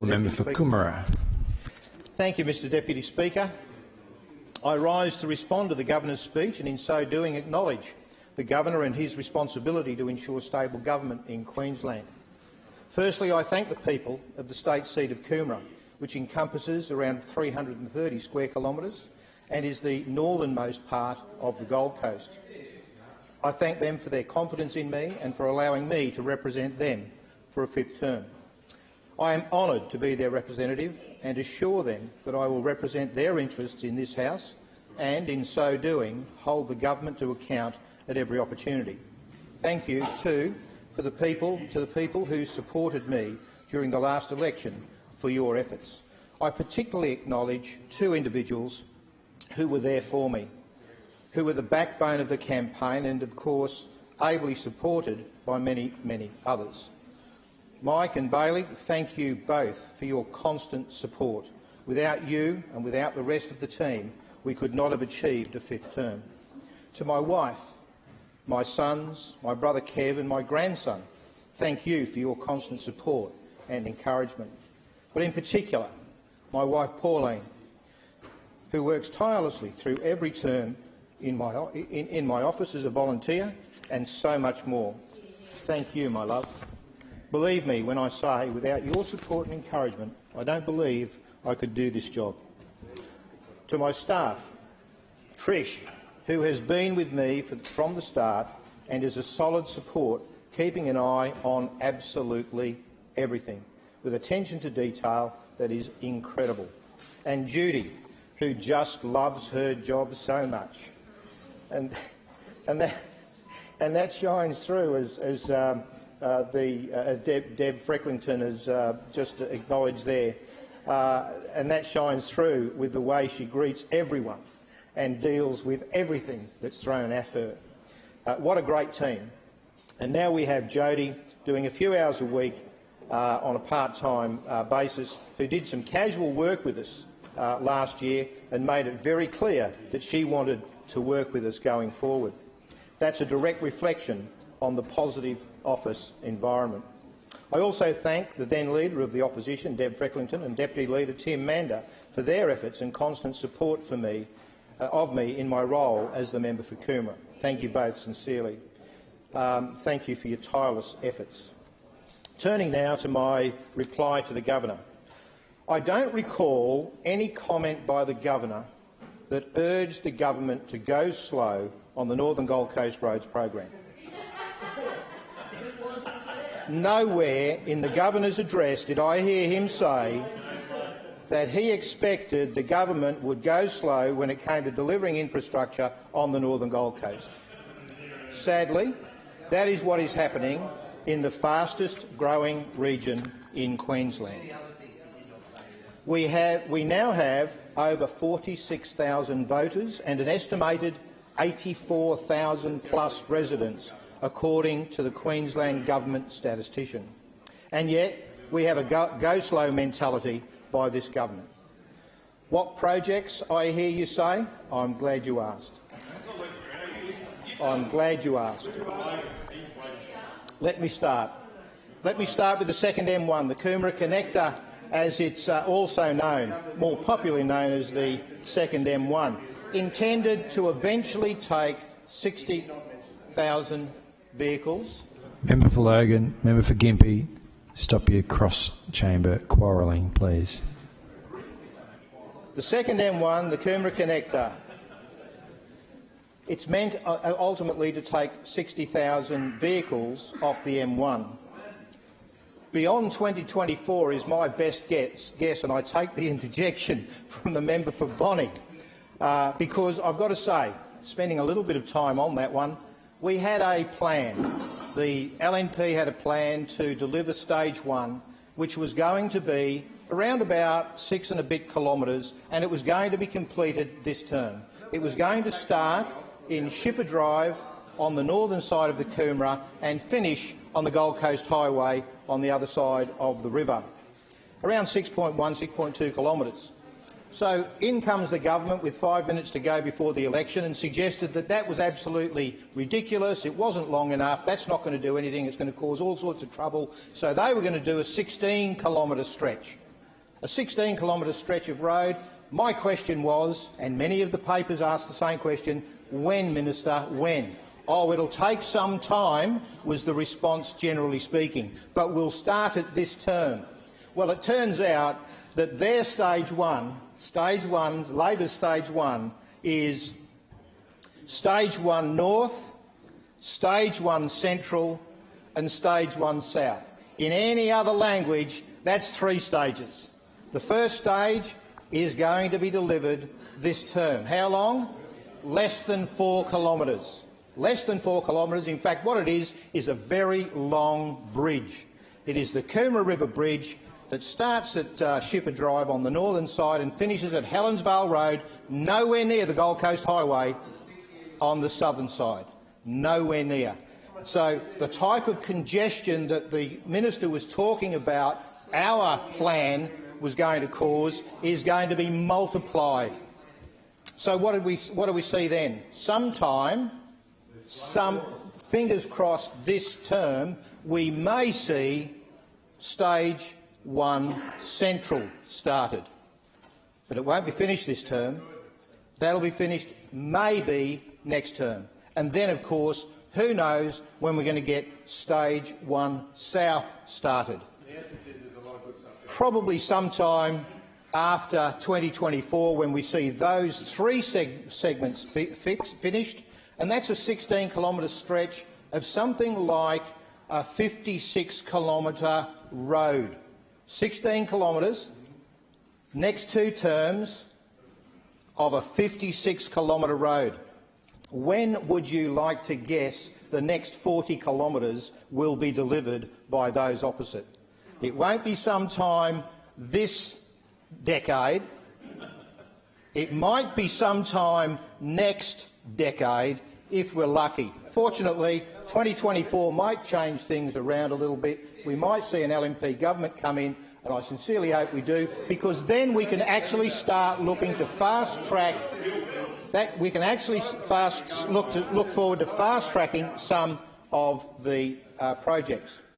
Member for Coomera. Thank you, Mr Deputy Speaker. I rise to respond to the Governor's speech and in so doing acknowledge the Governor and his responsibility to ensure stable government in Queensland. Firstly, I thank the people of the state seat of Coomera, which encompasses around 330 square kilometres and is the northernmost part of the Gold Coast. I thank them for their confidence in me and for allowing me to represent them for a fifth term. I am honoured to be their representative and assure them that I will represent their interests in this House and, in so doing, hold the government to account at every opportunity. Thank you, too, to the people who supported me during the last election for your efforts. I particularly acknowledge two individuals who were there for me, who were the backbone of the campaign and, of course, ably supported by many, many others. Mike and Bailey, thank you both for your constant support. Without you and without the rest of the team, we could not have achieved a fifth term. To my wife, my sons, my brother Kev and my grandson, thank you for your constant support and encouragement. But in particular, my wife Pauline, who works tirelessly through every term in my office as a volunteer and so much more. Thank you, my love. Believe me when I say, without your support and encouragement, I don't believe I could do this job. To my staff, Trish, who has been with me from the start and is a solid support, keeping an eye on absolutely everything, with attention to detail that is incredible. And Judy, who just loves her job so much. And that shines through as Deb Frecklington has just acknowledged there, and that shines through with the way she greets everyone and deals with everything that's thrown at her. What a great team. And now we have Jodie doing a few hours a week on a part-time basis, who did some casual work with us last year and made it very clear that she wanted to work with us going forward. That's a direct reflection on the positive office environment. I also thank the then Leader of the Opposition, Deb Frecklington, and Deputy Leader Tim Mander for their efforts and constant support for me, of me in my role as the member for Coomera. Thank you both sincerely. Thank you for your tireless efforts. Turning now to my reply to the Governor. I don't recall any comment by the Governor that urged the government to go slow on the Northern Gold Coast Roads program. Nowhere in the Governor's address did I hear him say that he expected the government would go slow when it came to delivering infrastructure on the Northern Gold Coast. Sadly, that is what is happening in the fastest growing region in Queensland. We now have over 46,000 voters and an estimated 84,000 plus residents, according to the Queensland Government statistician. And yet we have a go-slow mentality by this government. What projects, I hear you say? I'm glad you asked. I'm glad you asked. Let me start. Let me start with the second M1, the Coomera Connector, as it's also known, more popularly known as the second M1, intended to eventually take 60,000 vehicles. Member for Logan, member for Gympie, stop your cross-chamber quarrelling, please. The second M1, the Coomera Connector, it's meant ultimately to take 60,000 vehicles off the M1. Beyond 2024 is my best guess, and I take the interjection from the member for Bonnie, because I've got to say, spending a little bit of time on that one, we had a plan. The LNP had a plan to deliver stage 1, which was going to be around about 6 and a bit kilometres, and it was going to be completed this term. It was going to start in Shipper Drive on the northern side of the Coomera and finish on the Gold Coast Highway on the other side of the river, around 6.1, 6.2 kilometres. So in comes the government with 5 minutes to go before the election and suggested that that was absolutely ridiculous, it wasn't long enough, that's not going to do anything, it's going to cause all sorts of trouble. So they were going to do a 16-kilometre stretch. A 16-kilometre stretch of road. My question was, and many of the papers asked the same question, when, Minister, when? Oh, it'll take some time, was the response generally speaking, but we'll start it this term. Well, it turns out that their Labor's Stage 1 is Stage 1 North, Stage 1 Central and Stage 1 South. In any other language, that's 3 stages. The first stage is going to be delivered this term. How long? Less than 4 kilometres. Less than 4 kilometres. In fact, what it is a very long bridge. It is the Coomera River Bridge that starts at Shipper Drive on the northern side and finishes at Helensvale Road, nowhere near the Gold Coast Highway, on the southern side. Nowhere near. So the type of congestion that the minister was talking about our plan was going to cause is going to be multiplied. So what do we see then? Fingers crossed this term, we may see Stage 1 Central started. But it won't be finished this term. That'll be finished maybe next term. And then, of course, who knows when we're going to get Stage 1 South started. Probably sometime after 2024 when we see those 3 segments finished, and that's a 16-kilometre stretch of something like a 56-kilometre road. 16 kilometres, next 2 terms of a 56-kilometre road. When would you like to guess the next 40 kilometres will be delivered by those opposite? It won't be sometime this decade. It might be sometime next decade if we're lucky. Fortunately, 2024 might change things around a little bit. We might see an LNP government come in, and I sincerely hope we do, because then we can actually start looking to fast-track that. We can actually look forward to fast-tracking some of the projects.